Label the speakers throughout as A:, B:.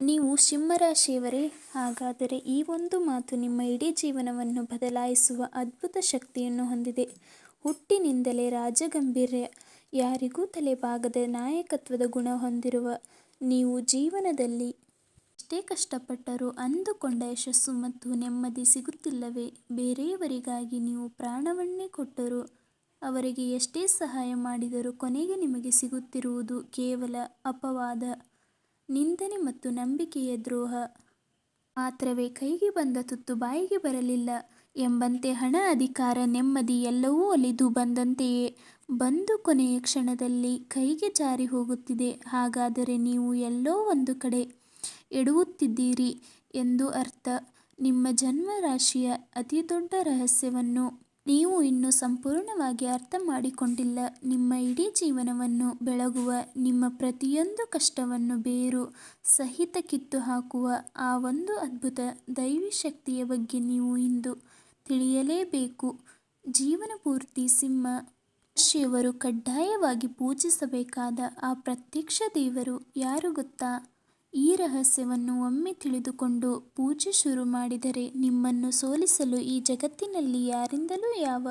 A: ನೀವು ಸಿಂಹರಾಶಿಯವರೇ, ಹಾಗಾದರೆ ಈ ಒಂದು ಮಾತು ನಿಮ್ಮ ಇಡೀ ಜೀವನವನ್ನು ಬದಲಾಯಿಸುವ ಅದ್ಭುತ ಶಕ್ತಿಯನ್ನು ಹೊಂದಿದೆ. ಹುಟ್ಟಿನಿಂದಲೇ ರಾಜಗಂಭೀರ್ಯ, ಯಾರಿಗೂ ತಲೆಬಾಗದ ನಾಯಕತ್ವದ ಗುಣ ಹೊಂದಿರುವ ನೀವು ಜೀವನದಲ್ಲಿ ಎಷ್ಟೇ ಕಷ್ಟಪಟ್ಟರೂ ಅಂದುಕೊಂಡ ಯಶಸ್ಸು ಮತ್ತು ನೆಮ್ಮದಿ ಸಿಗುತ್ತಿಲ್ಲವೇ? ಬೇರೆಯವರಿಗಾಗಿ ನೀವು ಪ್ರಾಣವನ್ನೇ ಕೊಟ್ಟರೂ, ಅವರಿಗೆ ಎಷ್ಟೇ ಸಹಾಯ ಮಾಡಿದರೂ ಕೊನೆಗೆ ನಿಮಗೆ ಸಿಗುತ್ತಿರುವುದು ಕೇವಲ ಅಪವಾದ, ನಿಂದನೆ ಮತ್ತು ನಂಬಿಕೆಯ ದ್ರೋಹ ಮಾತ್ರವೇ. ಕೈಗೆ ಬಂದ ತುತ್ತು ಬಾಯಿಗೆ ಬರಲಿಲ್ಲ ಎಂಬಂತೆ ಹಣ, ಅಧಿಕಾರ, ನೆಮ್ಮದಿ ಎಲ್ಲವೂ ಒಲಿದು ಬಂದಂತೆಯೇ ಬಂದು ಕೊನೆಯ ಕ್ಷಣದಲ್ಲಿ ಕೈಗೆ ಜಾರಿ ಹೋಗುತ್ತಿದೆ. ಹಾಗಾದರೆ ನೀವು ಎಲ್ಲೋ ಒಂದು ಕಡೆ ಎಡವುತ್ತಿದ್ದೀರಿ ಎಂದು ಅರ್ಥ. ನಿಮ್ಮ ಜನ್ಮ ರಾಶಿಯ ಅತಿದೊಡ್ಡ ರಹಸ್ಯವನ್ನು ನೀವು ಇನ್ನೂ ಸಂಪೂರ್ಣವಾಗಿ ಅರ್ಥ ಮಾಡಿಕೊಂಡಿಲ್ಲ. ನಿಮ್ಮ ಇಡೀ ಜೀವನವನ್ನು ಬೆಳಗುವ, ನಿಮ್ಮ ಪ್ರತಿಯೊಂದು ಕಷ್ಟವನ್ನು ಬೇರು ಸಹಿತ ಕಿತ್ತು ಹಾಕುವ ಆ ಒಂದು ಅದ್ಭುತ ದೈವಿ ಶಕ್ತಿಯ ಬಗ್ಗೆ ನೀವು ಇಂದು ತಿಳಿಯಲೇಬೇಕು. ಜೀವನ ಪೂರ್ತಿ ಸಿಂಹ ರಾಶಿಯವರು ಕಡ್ಡಾಯವಾಗಿ ಪೂಜಿಸಬೇಕಾದ ಆ ಪ್ರತ್ಯಕ್ಷ ದೇವರು ಯಾರು ಗೊತ್ತಾ? ಈ ರಹಸ್ಯವನ್ನು ಒಮ್ಮೆ ತಿಳಿದುಕೊಂಡು ಪೂಜೆ ಶುರು ಮಾಡಿದರೆ ನಿಮ್ಮನ್ನು ಸೋಲಿಸಲು ಈ ಜಗತ್ತಿನಲ್ಲಿ ಯಾರಿಂದಲೂ, ಯಾವ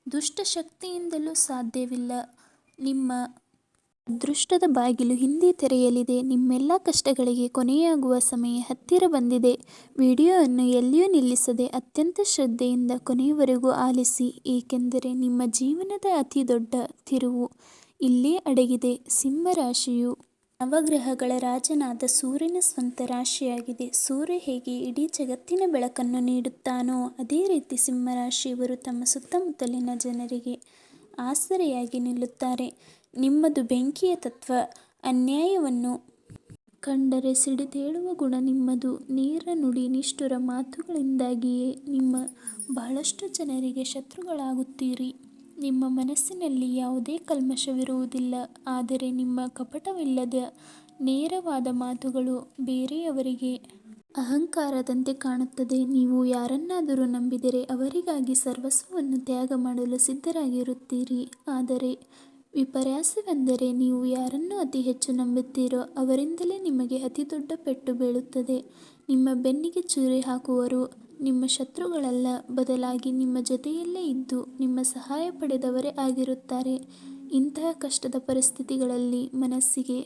A: ದುಷ್ಟಶಕ್ತಿಯಿಂದಲೂ ಸಾಧ್ಯವಿಲ್ಲ. ನಿಮ್ಮ ಅದೃಷ್ಟದ ಬಾಗಿಲು ಹಿಂದೆ ತೆರೆಯಲಿದೆ. ನಿಮ್ಮೆಲ್ಲ ಕಷ್ಟಗಳಿಗೆ ಕೊನೆಯಾಗುವ ಸಮಯ ಹತ್ತಿರ ಬಂದಿದೆ. ವಿಡಿಯೋವನ್ನು ಎಲ್ಲಿಯೂ ನಿಲ್ಲಿಸದೆ ಅತ್ಯಂತ ಶ್ರದ್ಧೆಯಿಂದ ಕೊನೆಯವರೆಗೂ ಆಲಿಸಿ, ಏಕೆಂದರೆ ನಿಮ್ಮ ಜೀವನದ ಅತಿ ದೊಡ್ಡ ತಿರುವು ಇಲ್ಲೇ ಅಡಗಿದೆ. ಸಿಂಹ ರಾಶಿಯು ನವಗ್ರಹಗಳ ರಾಜನಾದ ಸೂರ್ಯನ ಸ್ವಂತ ರಾಶಿಯಾಗಿದೆ. ಸೂರ್ಯ ಹೇಗೆ ಇಡೀ ಜಗತ್ತಿನ ಬೆಳಕನ್ನು ನೀಡುತ್ತಾನೋ, ಅದೇ ರೀತಿ ಸಿಂಹರಾಶಿಯವರು ತಮ್ಮ ಸುತ್ತಮುತ್ತಲಿನ ಜನರಿಗೆ ಆಸರೆಯಾಗಿ ನಿಲ್ಲುತ್ತಾರೆ. ನಿಮ್ಮದು ಬೆಂಕಿಯ ತತ್ವ. ಅನ್ಯಾಯವನ್ನು ಕಂಡರೆ ಸಿಡಿದೇಳುವ ಗುಣ ನಿಮ್ಮದು. ನೇರ ನುಡಿ, ನಿಷ್ಠುರ ಮಾತುಗಳಿಂದಾಗಿಯೇ ನಿಮ್ಮ ಬಹಳಷ್ಟು ಜನರಿಗೆ ಶತ್ರುಗಳಾಗುತ್ತೀರಿ. ನಿಮ್ಮ ಮನಸ್ಸಿನಲ್ಲಿ ಯಾವುದೇ ಕಲ್ಮಶವಿರುವುದಿಲ್ಲ. ಆದರೆ ನಿಮ್ಮ ಕಪಟವಿಲ್ಲದ ನೇರವಾದ ಮಾತುಗಳು ಬೇರೆಯವರಿಗೆ ಅಹಂಕಾರದಂತೆ ಕಾಣುತ್ತದೆ. ನೀವು ಯಾರನ್ನಾದರೂ ನಂಬಿದರೆ ಅವರಿಗಾಗಿ ಸರ್ವಸ್ವವನ್ನು ತ್ಯಾಗ ಮಾಡಲು ಸಿದ್ಧರಾಗಿರುತ್ತೀರಿ. ಆದರೆ ವಿಪರ್ಯಾಸವೆಂದರೆ, ನೀವು ಯಾರನ್ನು ಅತಿ ಹೆಚ್ಚು ನಂಬುತ್ತೀರೋ ಅವರಿಂದಲೇ ನಿಮಗೆ ಅತಿದೊಡ್ಡ ಪೆಟ್ಟು ಬೀಳುತ್ತದೆ. ನಿಮ್ಮ ಬೆನ್ನಿಗೆ ಚೂರಿ ಹಾಕುವವರು ನಿಮ್ಮ ಶತ್ರುಗಳಲ್ಲ, ಬದಲಾಗಿ ನಿಮ್ಮ ಜೊತೆಯಲ್ಲೇ ಇದ್ದು ನಿಮ್ಮ ಸಹಾಯ ಪಡೆದವರೇ ಆಗಿರುತ್ತಾರೆ. ಇಂತಹ ಕಷ್ಟದ ಪರಿಸ್ಥಿತಿಗಳಲ್ಲಿ ಮನಸ್ಸಿಗೆ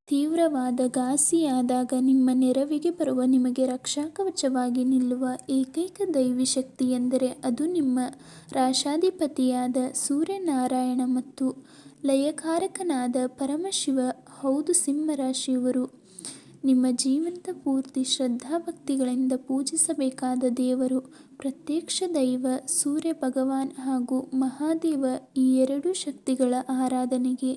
A: ತೀವ್ರವಾದ ಘಾಸಿಯಾದಾಗ ನಿಮ್ಮ ನೆರವಿಗೆ ಬರುವ, ನಿಮಗೆ ರಕ್ಷಾಕವಚವಾಗಿ ನಿಲ್ಲುವ ಏಕೈಕ ದೈವಿ ಶಕ್ತಿ ಎಂದರೆ ಅದು ನಿಮ್ಮ ರಾಶಾಧಿಪತಿಯಾದ ಸೂರ್ಯನಾರಾಯಣ ಮತ್ತು ಲಯಕಾರಕನಾದ ಪರಮಶಿವ. ಹೌದು, ಸಿಂಹರಾಶಿಯವರು ನಿಮ್ಮ ಜೀವನದ ಪೂರ್ತಿ ಶ್ರದ್ಧಾಭಕ್ತಿಗಳಿಂದ ಪೂಜಿಸಬೇಕಾದ ದೇವರು, ಪ್ರತ್ಯಕ್ಷ ದೈವ ಸೂರ್ಯ ಭಗವಾನ್ ಹಾಗೂ ಮಹಾದೇವ. ಈ ಎರಡೂ ಶಕ್ತಿಗಳ ಆರಾಧನೆಗೆ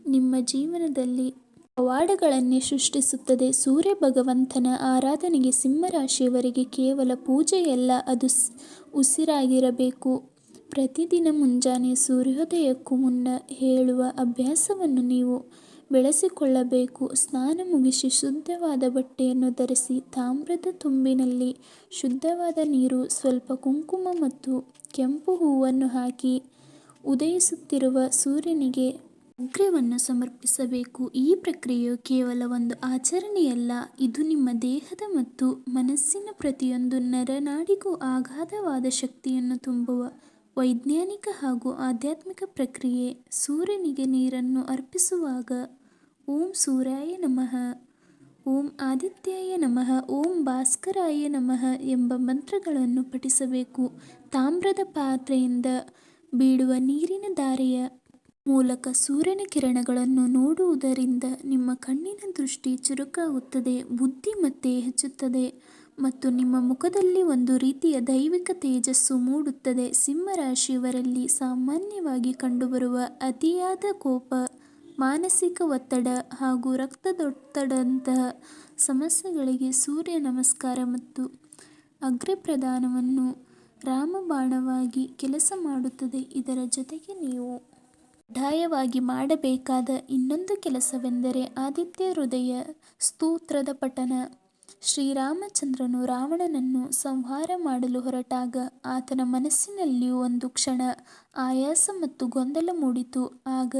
A: ನಿಮ್ಮ ಜೀವನದಲ್ಲಿ ಪವಾಡಗಳನ್ನೇ ಸೃಷ್ಟಿಸುತ್ತದೆ. ಸೂರ್ಯ ಭಗವಂತನ ಆರಾಧನೆಗೆ ಸಿಂಹರಾಶಿಯವರಿಗೆ ಕೇವಲ ಪೂಜೆಯಲ್ಲ, ಅದು ಉಸಿರಾಗಿರಬೇಕು. ಪ್ರತಿದಿನ ಮುಂಜಾನೆ ಸೂರ್ಯೋದಯಕ್ಕೂ ಮುನ್ನ ಹೇಳುವ ಅಭ್ಯಾಸವನ್ನು ನೀವು ಬೆಳೆಸಿಕೊಳ್ಳಬೇಕು. ಸ್ನಾನ ಮುಗಿಸಿ ಶುದ್ಧವಾದ ಬಟ್ಟೆಯನ್ನು ಧರಿಸಿ, ತಾಮ್ರದ ತುಂಬಿನಲ್ಲಿ ಶುದ್ಧವಾದ ನೀರು, ಸ್ವಲ್ಪ ಕುಂಕುಮ ಮತ್ತು ಕೆಂಪು ಹೂವನ್ನು ಹಾಕಿ ಉದಯಿಸುತ್ತಿರುವ ಸೂರ್ಯನಿಗೆ ಅರ್ಘ್ಯವನ್ನು ಸಮರ್ಪಿಸಬೇಕು. ಈ ಪ್ರಕ್ರಿಯೆಯು ಕೇವಲ ಒಂದು ಆಚರಣೆಯಲ್ಲ, ಇದು ನಿಮ್ಮ ದೇಹದ ಮತ್ತು ಮನಸ್ಸಿನ ಪ್ರತಿಯೊಂದು ನರನಾಡಿಗೂ ಅಗಾಧವಾದ ಶಕ್ತಿಯನ್ನು ತುಂಬುವ ವೈಜ್ಞಾನಿಕ ಹಾಗೂ ಆಧ್ಯಾತ್ಮಿಕ ಪ್ರಕ್ರಿಯೆ. ಸೂರ್ಯನಿಗೆ ನೀರನ್ನು ಅರ್ಪಿಸುವಾಗ ಓಂ ಸೂರ್ಯಾಯ ನಮಃ, ಓಂ ಆದಿತ್ಯಾಯ ನಮಃ, ಓಂ ಭಾಸ್ಕರಾಯ ನಮಃ ಎಂಬ ಮಂತ್ರಗಳನ್ನು ಪಠಿಸಬೇಕು. ತಾಮ್ರದ ಪಾತ್ರೆಯಿಂದ ಬೀಳುವ ನೀರಿನ ಧಾರೆಯ ಮೂಲಕ ಸೂರ್ಯನ ಕಿರಣಗಳನ್ನು ನೋಡುವುದರಿಂದ ನಿಮ್ಮ ಕಣ್ಣಿನ ದೃಷ್ಟಿ ಚುರುಕಾಗುತ್ತದೆ, ಬುದ್ಧಿಮತ್ತೆ ಹೆಚ್ಚುತ್ತದೆ ಮತ್ತು ನಿಮ್ಮ ಮುಖದಲ್ಲಿ ಒಂದು ರೀತಿಯ ದೈವಿಕ ತೇಜಸ್ಸು ಮೂಡುತ್ತದೆ. ಸಿಂಹರಾಶಿಯವರಲ್ಲಿ ಸಾಮಾನ್ಯವಾಗಿ ಕಂಡುಬರುವ ಅತಿಯಾದ ಕೋಪ, ಮಾನಸಿಕ ಒತ್ತಡ ಹಾಗೂ ರಕ್ತದೊತ್ತಡದಂತಹ ಸಮಸ್ಯೆಗಳಿಗೆ ಸೂರ್ಯ ನಮಸ್ಕಾರ ಮತ್ತು ಅರ್ಘ್ಯಪ್ರದಾನವನ್ನು ರಾಮಬಾಣವಾಗಿ ಕೆಲಸ ಮಾಡುತ್ತದೆ. ಇದರ ಜೊತೆಗೆ ನೀವು ಕಡ್ಡಾಯವಾಗಿ ಮಾಡಬೇಕಾದ ಇನ್ನೊಂದು ಕೆಲಸವೆಂದರೆ ಆದಿತ್ಯ ಹೃದಯ ಸ್ತೋತ್ರದ ಪಠಣ. ಶ್ರೀರಾಮಚಂದ್ರನು ರಾವಣನನ್ನು ಸಂಹಾರ ಮಾಡಲು ಹೊರಟಾಗ ಆತನ ಮನಸ್ಸಿನಲ್ಲಿ ಒಂದು ಕ್ಷಣ ಆಯಾಸ ಮತ್ತು ಗೊಂದಲ ಮೂಡಿತು. ಆಗ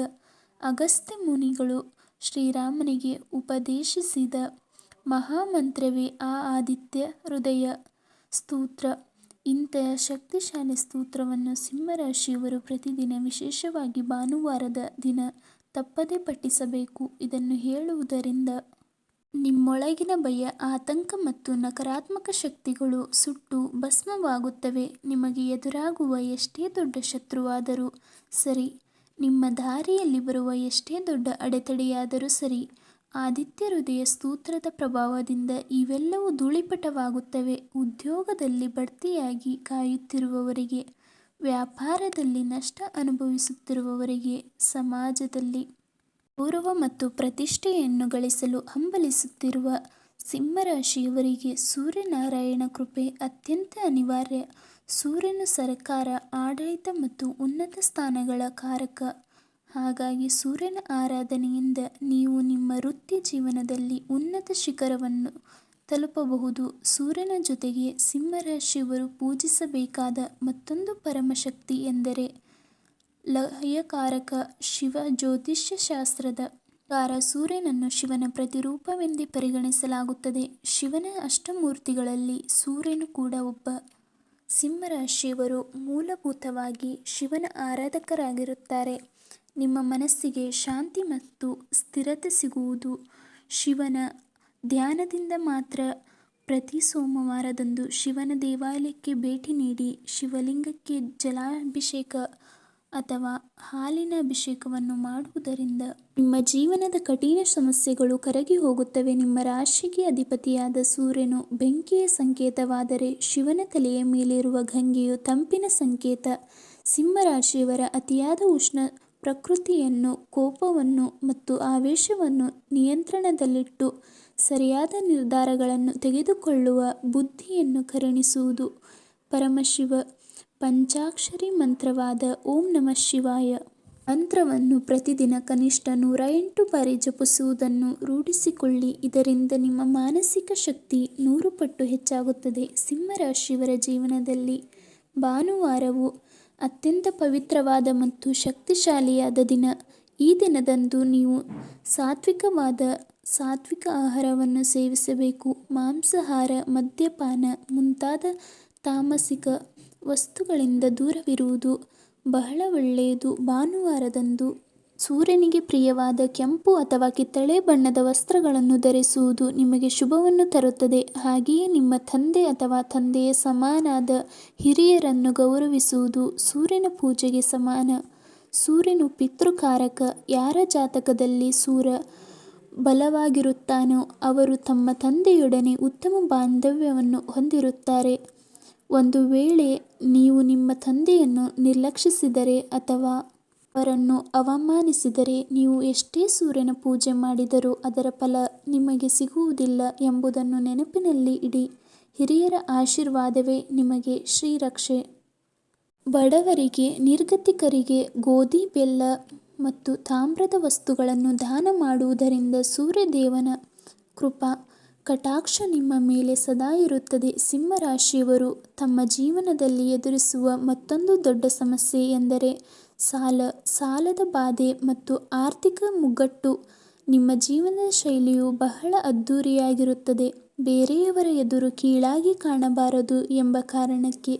A: ಅಗಸ್ತ್ಯ ಮುನಿಗಳು ಶ್ರೀರಾಮನಿಗೆ ಉಪದೇಶಿಸಿದ ಮಹಾಮಂತ್ರವೇ ಆ ಆದಿತ್ಯ ಹೃದಯ ಸ್ತೋತ್ರ. ಇಂತಹ ಶಕ್ತಿಶಾಲಿ ಸ್ತೋತ್ರವನ್ನು ಸಿಂಹರಾಶಿಯವರು ಪ್ರತಿದಿನ, ವಿಶೇಷವಾಗಿ ಭಾನುವಾರದ ದಿನ ತಪ್ಪದೇ ಪಠಿಸಬೇಕು. ಇದನ್ನು ಹೇಳುವುದರಿಂದ ನಿಮ್ಮೊಳಗಿನ ಭಯ, ಆತಂಕ ಮತ್ತು ನಕಾರಾತ್ಮಕ ಶಕ್ತಿಗಳು ಸುಟ್ಟು ಭಸ್ಮವಾಗುತ್ತವೆ. ನಿಮಗೆ ಎದುರಾಗುವ ಎಷ್ಟೇ ದೊಡ್ಡ ಶತ್ರುವಾದರೂ ಸರಿ, ನಿಮ್ಮ ದಾರಿಯಲ್ಲಿ ಬರುವ ಎಷ್ಟೇ ದೊಡ್ಡ ಅಡೆತಡೆಯಾದರೂ ಸರಿ, ಆದಿತ್ಯ ಹೃದಯ ಸ್ತೋತ್ರದ ಪ್ರಭಾವದಿಂದ ಇವೆಲ್ಲವೂ ಧೂಳಿಪಟವಾಗುತ್ತವೆ. ಉದ್ಯೋಗದಲ್ಲಿ ಬಡ್ತಿಯಾಗಿ ಕಾಯುತ್ತಿರುವವರಿಗೆ, ವ್ಯಾಪಾರದಲ್ಲಿ ನಷ್ಟ ಅನುಭವಿಸುತ್ತಿರುವವರಿಗೆ, ಸಮಾಜದಲ್ಲಿ ಗೌರವ ಮತ್ತು ಪ್ರತಿಷ್ಠೆಯನ್ನು ಗಳಿಸಲು ಹಂಬಲಿಸುತ್ತಿರುವ ಸಿಂಹರಾಶಿಯವರಿಗೆ ಸೂರ್ಯನಾರಾಯಣ ಕೃಪೆ ಅತ್ಯಂತ ಅನಿವಾರ್ಯ. ಸೂರ್ಯನು ಸರ್ಕಾರ, ಆಡಳಿತ ಮತ್ತು ಉನ್ನತ ಸ್ಥಾನಗಳ ಕಾರಕ. ಹಾಗಾಗಿ ಸೂರ್ಯನ ಆರಾಧನೆಯಿಂದ ನೀವು ನಿಮ್ಮ ವೃತ್ತಿ ಜೀವನದಲ್ಲಿ ಉನ್ನತ ಶಿಖರವನ್ನು ತಲುಪಬಹುದು. ಸೂರ್ಯನ ಜೊತೆಗೆ ಸಿಂಹರಾಶಿಯವರು ಪೂಜಿಸಬೇಕಾದ ಮತ್ತೊಂದು ಪರಮಶಕ್ತಿ ಎಂದರೆ ಲಯಕಾರಕ ಶಿವ. ಜ್ಯೋತಿಷ್ಯ ಶಾಸ್ತ್ರದ ಪ್ರಕಾರ ಸೂರ್ಯನನ್ನು ಶಿವನ ಪ್ರತಿರೂಪವೆಂದೇ ಪರಿಗಣಿಸಲಾಗುತ್ತದೆ. ಶಿವನ ಅಷ್ಟಮೂರ್ತಿಗಳಲ್ಲಿ ಸೂರ್ಯನು ಕೂಡ ಒಬ್ಬ. ಸಿಂಹರಾಶಿಯವರು ಮೂಲಭೂತವಾಗಿ ಶಿವನ ಆರಾಧಕರಾಗಿರುತ್ತಾರೆ. ನಿಮ್ಮ ಮನಸ್ಸಿಗೆ ಶಾಂತಿ ಮತ್ತು ಸ್ಥಿರತೆ ಸಿಗುವುದು ಶಿವನ ಧ್ಯಾನದಿಂದ ಮಾತ್ರ. ಪ್ರತಿ ಸೋಮವಾರದಂದು ಶಿವನ ದೇವಾಲಯಕ್ಕೆ ಭೇಟಿ ನೀಡಿ ಶಿವಲಿಂಗಕ್ಕೆ ಜಲಾಭಿಷೇಕ ಅಥವಾ ಹಾಲಿನ ಅಭಿಷೇಕವನ್ನು ಮಾಡುವುದರಿಂದ ನಿಮ್ಮ ಜೀವನದ ಕಠಿಣ ಸಮಸ್ಯೆಗಳು ಕರಗಿ ಹೋಗುತ್ತವೆ. ನಿಮ್ಮ ರಾಶಿಗೆ ಅಧಿಪತಿಯಾದ ಸೂರ್ಯನು ಬೆಂಕಿಯ ಸಂಕೇತವಾದರೆ, ಶಿವನ ತಲೆಯ ಮೇಲಿರುವ ಗಂಗೆಯು ತಂಪಿನ ಸಂಕೇತ. ಸಿಂಹರಾಶಿಯವರ ಅತಿಯಾದ ಉಷ್ಣ ಪ್ರಕೃತಿಯನ್ನು, ಕೋಪವನ್ನು ಮತ್ತು ಆವೇಶವನ್ನು ನಿಯಂತ್ರಣದಲ್ಲಿಟ್ಟು ಸರಿಯಾದ ನಿರ್ಧಾರಗಳನ್ನು ತೆಗೆದುಕೊಳ್ಳುವ ಬುದ್ಧಿಯನ್ನು ಕರುಣಿಸುವುದು ಪರಮಶಿವ. ಪಂಚಾಕ್ಷರಿ ಮಂತ್ರವಾದ ಓಂ ನಮಃ ಶಿವಾಯ ಮಂತ್ರವನ್ನು ಪ್ರತಿದಿನ ಕನಿಷ್ಠ 108 ಬಾರಿ ಜಪಿಸುವುದನ್ನು ರೂಢಿಸಿಕೊಳ್ಳಿ. ಇದರಿಂದ ನಿಮ್ಮ ಮಾನಸಿಕ ಶಕ್ತಿ 100 ಪಟ್ಟು ಹೆಚ್ಚಾಗುತ್ತದೆ. ಸಿಂಹರಾಶಿಯವರ ಜೀವನದಲ್ಲಿ ಭಾನುವಾರವು ಅತ್ಯಂತ ಪವಿತ್ರವಾದ ಮತ್ತು ಶಕ್ತಿಶಾಲಿಯಾದ ದಿನ. ಈ ದಿನದಂದು ನೀವು ಸಾತ್ವಿಕ ಆಹಾರವನ್ನು ಸೇವಿಸಬೇಕು. ಮಾಂಸಾಹಾರ, ಮದ್ಯಪಾನ ಮುಂತಾದ ತಾಮಸಿಕ ವಸ್ತುಗಳಿಂದ ದೂರವಿರುವುದು ಬಹಳ ಒಳ್ಳೆಯದು. ಭಾನುವಾರದಂದು ಸೂರ್ಯನಿಗೆ ಪ್ರಿಯವಾದ ಕೆಂಪು ಅಥವಾ ಕಿತ್ತಳೆ ಬಣ್ಣದ ವಸ್ತ್ರಗಳನ್ನು ಧರಿಸುವುದು ನಿಮಗೆ ಶುಭವನ್ನು ತರುತ್ತದೆ. ಹಾಗೆಯೇ ನಿಮ್ಮ ತಂದೆ ಅಥವಾ ತಂದೆಯ ಸಮನಾದ ಹಿರಿಯರನ್ನು ಗೌರವಿಸುವುದು ಸೂರ್ಯನ ಪೂಜೆಗೆ ಸಮಾನ. ಸೂರ್ಯನು ಪಿತೃಕಾರಕ. ಯಾರ ಜಾತಕದಲ್ಲಿ ಸೂರ್ಯ ಬಲವಾಗಿರುತ್ತಾನೋ ಅವರು ತಮ್ಮ ತಂದೆಯೊಡನೆ ಉತ್ತಮ ಬಾಂಧವ್ಯವನ್ನು ಹೊಂದಿರುತ್ತಾರೆ. ಒಂದು ವೇಳೆ ನೀವು ನಿಮ್ಮ ತಂದೆಯನ್ನು ನಿರ್ಲಕ್ಷಿಸಿದರೆ ಅಥವಾ ಅವರನ್ನು ಅವಮಾನಿಸಿದರೆ, ನೀವು ಎಷ್ಟೇ ಸೂರ್ಯನ ಪೂಜೆ ಮಾಡಿದರೂ ಅದರ ಫಲ ನಿಮಗೆ ಸಿಗುವುದಿಲ್ಲ ಎಂಬುದನ್ನು ನೆನಪಿನಲ್ಲಿ ಇಡಿ. ಹಿರಿಯರ ಆಶೀರ್ವಾದವೇ ನಿಮಗೆ ಶ್ರೀರಕ್ಷೆ. ಬಡವರಿಗೆ, ನಿರ್ಗತಿಕರಿಗೆ ಗೋಧಿ, ಬೆಲ್ಲ ಮತ್ತು ತಾಮ್ರದ ವಸ್ತುಗಳನ್ನು ದಾನ ಮಾಡುವುದರಿಂದ ಸೂರ್ಯದೇವನ ಕೃಪಾ ಕಟಾಕ್ಷ ನಿಮ್ಮ ಮೇಲೆ ಸದಾ ಇರುತ್ತದೆ. ಸಿಂಹರಾಶಿಯವರು ತಮ್ಮ ಜೀವನದಲ್ಲಿ ಎದುರಿಸುವ ಮತ್ತೊಂದು ದೊಡ್ಡ ಸಮಸ್ಯೆ ಎಂದರೆ ಸಾಲದ ಬಾಧೆ ಮತ್ತು ಆರ್ಥಿಕ ಮುಗ್ಗಟ್ಟು. ನಿಮ್ಮ ಜೀವನದ ಶೈಲಿಯು ಬಹಳ ಅದ್ಧೂರಿಯಾಗಿರುತ್ತದೆ. ಬೇರೆಯವರ ಎದುರು ಕೀಳಾಗಿ ಕಾಣಬಾರದು ಎಂಬ ಕಾರಣಕ್ಕೆ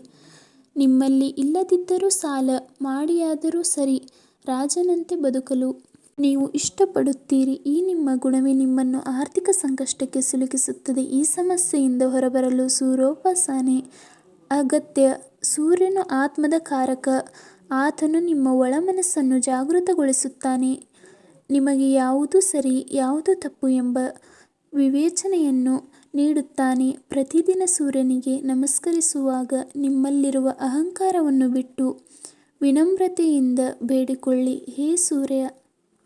A: ನಿಮ್ಮಲ್ಲಿ ಇಲ್ಲದಿದ್ದರೂ ಸಾಲ ಮಾಡಿಯಾದರೂ ಸರಿ ರಾಜನಂತೆ ಬದುಕಲು ನೀವು ಇಷ್ಟಪಡುತ್ತೀರಿ. ಈ ನಿಮ್ಮ ಗುಣವೇ ನಿಮ್ಮನ್ನು ಆರ್ಥಿಕ ಸಂಕಷ್ಟಕ್ಕೆ ಸಿಲುಕಿಸುತ್ತದೆ. ಈ ಸಮಸ್ಯೆಯಿಂದ ಹೊರಬರಲು ಸೂರ್ಯೋಪಾಸನೆ ಅಗತ್ಯ. ಸೂರ್ಯನು ಆತ್ಮದ ಕಾರಕ. ಆತನು ನಿಮ್ಮ ಒಳಮನಸ್ಸನ್ನು ಜಾಗೃತಗೊಳಿಸುತ್ತಾನೆ. ನಿಮಗೆ ಯಾವುದು ಸರಿ, ಯಾವುದು ತಪ್ಪು ಎಂಬ ವಿವೇಚನೆಯನ್ನು ನೀಡುತ್ತಾನೆ. ಪ್ರತಿದಿನ ಸೂರ್ಯನಿಗೆ ನಮಸ್ಕರಿಸುವಾಗ ನಿಮ್ಮಲ್ಲಿರುವ ಅಹಂಕಾರವನ್ನು ಬಿಟ್ಟು ವಿನಮ್ರತೆಯಿಂದ ಬೇಡಿಕೊಳ್ಳಿ. ಹೇ ಸೂರ್ಯ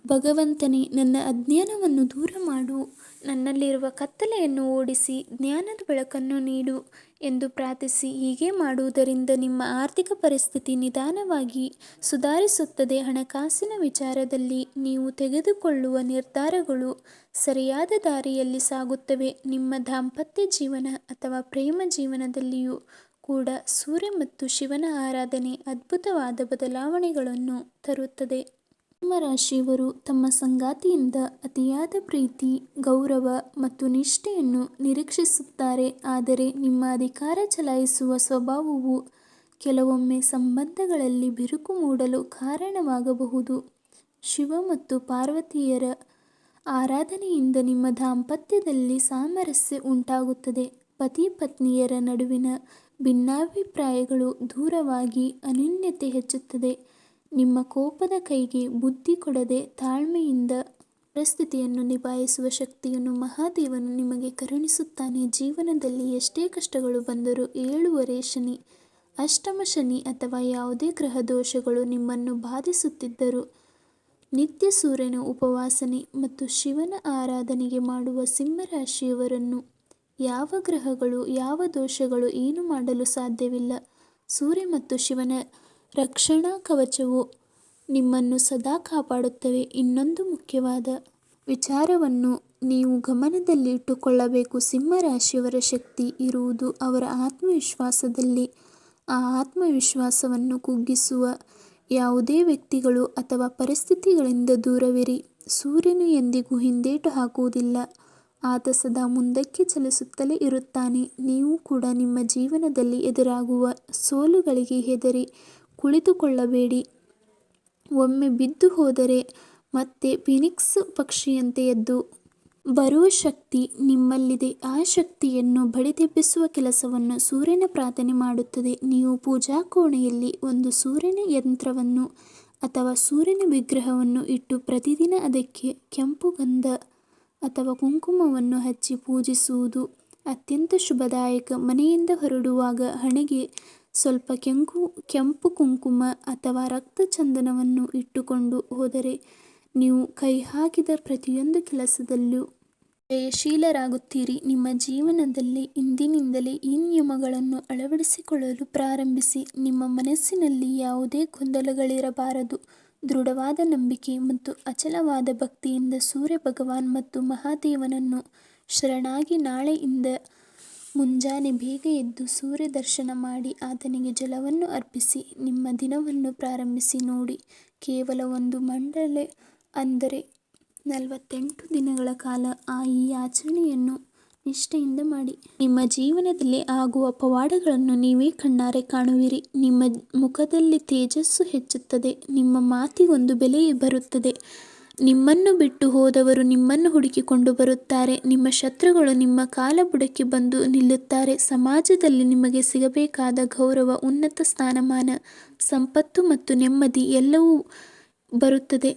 A: ಭಗವಂತನೇ, ನನ್ನ ಅಜ್ಞಾನವನ್ನು ದೂರ ಮಾಡು, ನನ್ನಲ್ಲಿರುವ ಕತ್ತಲೆಯನ್ನು ಓಡಿಸಿ ಜ್ಞಾನದ ಬೆಳಕನ್ನು ನೀಡು ಎಂದು ಪ್ರಾರ್ಥಿಸಿ. ಹೀಗೆ ಮಾಡುವುದರಿಂದ ನಿಮ್ಮ ಆರ್ಥಿಕ ಪರಿಸ್ಥಿತಿ ನಿಧಾನವಾಗಿ ಸುಧಾರಿಸುತ್ತದೆ. ಹಣಕಾಸಿನ ವಿಚಾರದಲ್ಲಿ ನೀವು ತೆಗೆದುಕೊಳ್ಳುವ ನಿರ್ಧಾರಗಳು ಸರಿಯಾದ ದಾರಿಯಲ್ಲಿ ಸಾಗುತ್ತವೆ. ನಿಮ್ಮ ದಾಂಪತ್ಯ ಜೀವನ ಅಥವಾ ಪ್ರೇಮ ಜೀವನದಲ್ಲಿಯೂ ಕೂಡ ಸೂರ್ಯ ಮತ್ತು ಶಿವನ ಆರಾಧನೆ ಅದ್ಭುತವಾದ ಬದಲಾವಣೆಗಳನ್ನು ತರುತ್ತದೆ. ಸಿಂಹರಾಶಿಯವರು ತಮ್ಮ ಸಂಗಾತಿಯಿಂದ ಅತಿಯಾದ ಪ್ರೀತಿ, ಗೌರವ ಮತ್ತು ನಿಷ್ಠೆಯನ್ನು ನಿರೀಕ್ಷಿಸುತ್ತಾರೆ. ಆದರೆ ನಿಮ್ಮ ಅಧಿಕಾರ ಚಲಾಯಿಸುವ ಸ್ವಭಾವವು ಕೆಲವೊಮ್ಮೆ ಸಂಬಂಧಗಳಲ್ಲಿ ಬಿರುಕು ಮೂಡಲು ಕಾರಣವಾಗಬಹುದು. ಶಿವ ಮತ್ತು ಪಾರ್ವತಿಯರ ಆರಾಧನೆಯಿಂದ ನಿಮ್ಮ ದಾಂಪತ್ಯದಲ್ಲಿ ಸಾಮರಸ್ಯ ಉಂಟಾಗುತ್ತದೆ. ಪತಿ ಪತ್ನಿಯರ ನಡುವಿನ ಭಿನ್ನಾಭಿಪ್ರಾಯಗಳು ದೂರವಾಗಿ ಅನ್ಯೋನ್ಯತೆ ಹೆಚ್ಚುತ್ತದೆ. ನಿಮ್ಮ ಕೋಪದ ಕೈಗೆ ಬುದ್ಧಿ ಕೊಡದೆ ತಾಳ್ಮೆಯಿಂದ ಪರಿಸ್ಥಿತಿಯನ್ನು ನಿಭಾಯಿಸುವ ಶಕ್ತಿಯನ್ನು ಮಹಾದೇವನು ನಿಮಗೆ ಕರುಣಿಸುತ್ತಾನೆ. ಜೀವನದಲ್ಲಿ ಎಷ್ಟೇ ಕಷ್ಟಗಳು ಬಂದರೂ, ಏಳುವರೆ ಶನಿ, ಅಷ್ಟಮ ಶನಿ ಅಥವಾ ಯಾವುದೇ ಗ್ರಹ ದೋಷಗಳು ನಿಮ್ಮನ್ನು ಬಾಧಿಸುತ್ತಿದ್ದರೂ, ನಿತ್ಯ ಸೂರ್ಯನ ಉಪಾಸನೆ ಮತ್ತು ಶಿವನ ಆರಾಧನೆಗೆ ಮಾಡುವ ಸಿಂಹರಾಶಿಯವರನ್ನು ಯಾವ ಗ್ರಹಗಳು, ಯಾವ ದೋಷಗಳು ಏನೂ ಮಾಡಲು ಸಾಧ್ಯವಿಲ್ಲ. ಸೂರ್ಯ ಮತ್ತು ಶಿವನ ರಕ್ಷಣಾ ಕವಚವು ನಿಮ್ಮನ್ನು ಸದಾ ಕಾಪಾಡುತ್ತವೆ. ಇನ್ನೊಂದು ಮುಖ್ಯವಾದ ವಿಚಾರವನ್ನು ನೀವು ಗಮನದಲ್ಲಿಟ್ಟುಕೊಳ್ಳಬೇಕು. ಸಿಂಹರಾಶಿಯವರ ಶಕ್ತಿ ಇರುವುದು ಅವರ ಆತ್ಮವಿಶ್ವಾಸದಲ್ಲಿ. ಆ ಆತ್ಮವಿಶ್ವಾಸವನ್ನು ಕುಗ್ಗಿಸುವ ಯಾವುದೇ ವ್ಯಕ್ತಿಗಳು ಅಥವಾ ಪರಿಸ್ಥಿತಿಗಳಿಂದ ದೂರವಿರಿ. ಸೂರ್ಯನು ಎಂದಿಗೂ ಹಿಂದೇಟು ಹಾಕುವುದಿಲ್ಲ, ಆತ ಸದಾ ಮುಂದಕ್ಕೆ ಚಲಿಸುತ್ತಲೇ ಇರುತ್ತಾನೆ. ನೀವು ಕೂಡ ನಿಮ್ಮ ಜೀವನದಲ್ಲಿ ಎದುರಾಗುವ ಸೋಲುಗಳಿಗೆ ಹೆದರಿ ಕುಳಿತುಕೊಳ್ಳಬೇಡಿ. ಒಮ್ಮೆ ಬಿದ್ದು ಹೋದರೆ ಮತ್ತೆ ಫೀನಿಕ್ಸ್ ಪಕ್ಷಿಯಂತೆ ಎದ್ದು ಬರುವ ಶಕ್ತಿ ನಿಮ್ಮಲ್ಲಿದೆ. ಆ ಶಕ್ತಿಯನ್ನು ಬಡಿದೆಬ್ಬಿಸುವ ಕೆಲಸವನ್ನು ಸೂರ್ಯನ ಪ್ರಾರ್ಥನೆ ಮಾಡುತ್ತದೆ. ನೀವು ಪೂಜಾ ಕೋಣೆಯಲ್ಲಿ ಒಂದು ಸೂರ್ಯನ ಯಂತ್ರವನ್ನು ಅಥವಾ ಸೂರ್ಯನ ವಿಗ್ರಹವನ್ನು ಇಟ್ಟು ಪ್ರತಿದಿನ ಅದಕ್ಕೆ ಕೆಂಪು ಗಂಧ ಅಥವಾ ಕುಂಕುಮವನ್ನು ಹಚ್ಚಿ ಪೂಜಿಸುವುದು ಅತ್ಯಂತ ಶುಭದಾಯಕ. ಮನೆಯಿಂದ ಹೊರಡುವಾಗ ಹಣೆಗೆ ಸ್ವಲ್ಪ ಕೆಂಪು ಕುಂಕುಮ ಅಥವಾ ರಕ್ತ ಚಂದನವನ್ನು ಇಟ್ಟುಕೊಂಡು ಹೋದರೆ ನೀವು ಕೈ ಹಾಕಿದ ಪ್ರತಿಯೊಂದು ಕೆಲಸದಲ್ಲೂ ಜಯಶೀಲರಾಗುತ್ತೀರಿ. ನಿಮ್ಮ ಜೀವನದಲ್ಲಿ ಇಂದಿನಿಂದಲೇ ಈ ನಿಯಮಗಳನ್ನು ಅಳವಡಿಸಿಕೊಳ್ಳಲು ಪ್ರಾರಂಭಿಸಿ. ನಿಮ್ಮ ಮನಸ್ಸಿನಲ್ಲಿ ಯಾವುದೇ ಗೊಂದಲಗಳಿರಬಾರದು. ದೃಢವಾದ ನಂಬಿಕೆ ಮತ್ತು ಅಚಲವಾದ ಭಕ್ತಿಯಿಂದ ಸೂರ್ಯ ಭಗವಾನ್ ಮತ್ತು ಮಹಾದೇವನನ್ನು ಶರಣಾಗಿ ನಾಳೆಯಿಂದ ಮುಂಜಾನೆ ಬೇಗ ಎದ್ದು ಸೂರ್ಯ ದರ್ಶನ ಮಾಡಿ ಆತನಿಗೆ ಜಲವನ್ನು ಅರ್ಪಿಸಿ ನಿಮ್ಮ ದಿನವನ್ನು ಪ್ರಾರಂಭಿಸಿ ನೋಡಿ. ಕೇವಲ ಒಂದು ಮಂಡಲ ಅಂದರೆ 48 ದಿನಗಳ ಕಾಲ ಈ ಆಚರಣೆಯನ್ನು ನಿಷ್ಠೆಯಿಂದ ಮಾಡಿ. ನಿಮ್ಮ ಜೀವನದಲ್ಲಿ ಆಗುವ ಪವಾಡಗಳನ್ನು ನೀವೇ ಕಣ್ಣಾರೆ ಕಾಣುವಿರಿ. ನಿಮ್ಮ ಮುಖದಲ್ಲಿ ತೇಜಸ್ಸು ಹೆಚ್ಚುತ್ತದೆ. ನಿಮ್ಮ ಮಾತಿಗೊಂದು ಬೆಲೆ ಬರುತ್ತದೆ. ನಿಮ್ಮನ್ನು ಬಿಟ್ಟು ಹೋದವರು ನಿಮ್ಮನ್ನು ಹುಡುಕಿಕೊಂಡು ಬರುತ್ತಾರೆ. ನಿಮ್ಮ ಶತ್ರುಗಳು ನಿಮ್ಮ ಕಾಲಬುಡಕ್ಕೆ ಬಂದು ನಿಲ್ಲುತ್ತಾರೆ. ಸಮಾಜದಲ್ಲಿ ನಿಮಗೆ ಸಿಗಬೇಕಾದ ಗೌರವ, ಉನ್ನತ ಸ್ಥಾನಮಾನ, ಸಂಪತ್ತು ಮತ್ತು ನೆಮ್ಮದಿ ಎಲ್ಲವೂ ಬರುತ್ತದೆ.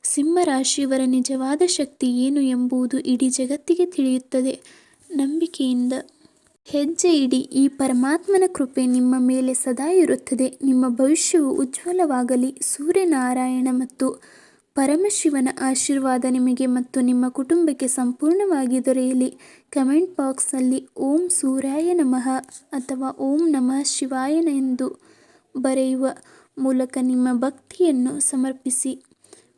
A: ಸಿಂಹರಾಶಿಯವರ ನಿಜವಾದ ಶಕ್ತಿ ಏನು ಎಂಬುದು ಇಡೀ ಜಗತ್ತಿಗೆ ತಿಳಿಯುತ್ತದೆ. ನಂಬಿಕೆಯಿಂದ ಹೆಜ್ಜೆ ಇಡಿ. ಈ ಪರಮಾತ್ಮನ ಕೃಪೆ ನಿಮ್ಮ ಮೇಲೆ ಸದಾ ಇರುತ್ತದೆ. ನಿಮ್ಮ ಭವಿಷ್ಯವು ಉಜ್ವಲವಾಗಲಿ. ಸೂರ್ಯನಾರಾಯಣ ಮತ್ತು ಪರಮಶಿವನ ಆಶೀರ್ವಾದ ನಿಮಗೆ ಮತ್ತು ನಿಮ್ಮ ಕುಟುಂಬಕ್ಕೆ ಸಂಪೂರ್ಣವಾಗಿ ದೊರೆಯಲಿ. ಕಮೆಂಟ್ ಬಾಕ್ಸ್ನಲ್ಲಿ ಓಂ ಸೂರ್ಯಾಯ ನಮಃ ಅಥವಾ ಓಂ ನಮಃ ಶಿವಾಯ ಎಂದು ಬರೆಯುವ ಮೂಲಕ ನಿಮ್ಮ ಭಕ್ತಿಯನ್ನು ಸಮರ್ಪಿಸಿ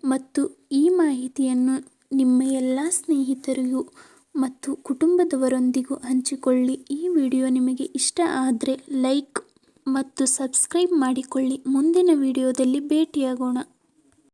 A: ಮತ್ತು ಈ ಮಾಹಿತಿಯನ್ನು ನಿಮ್ಮ ಎಲ್ಲ ಸ್ನೇಹಿತರಿಗೂ ಮತ್ತು ಕುಟುಂಬದವರೊಂದಿಗೂ ಹಂಚಿಕೊಳ್ಳಿ. ಈ ವಿಡಿಯೋ ನಿಮಗೆ ಇಷ್ಟ ಆದರೆ ಲೈಕ್ ಮತ್ತು ಸಬ್ಸ್ಕ್ರೈಬ್ ಮಾಡಿಕೊಳ್ಳಿ. ಮುಂದಿನ ವಿಡಿಯೋದಲ್ಲಿ ಭೇಟಿಯಾಗೋಣ.